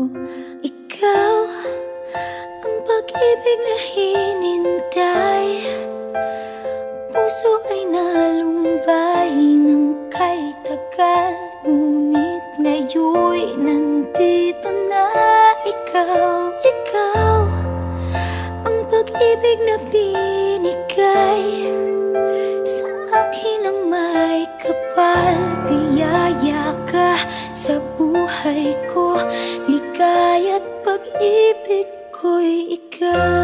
Ikaw ang pag-ibig na hinintay. Puso ay nalumbay ng kay tagal, ngunit ngayon'y nandito na ikaw. Ikaw ang pag-ibig na binigay sa akin ang may kapal. Biyaya ka sa buhay ko, ligaya't pag-ibig ko'y ikaw.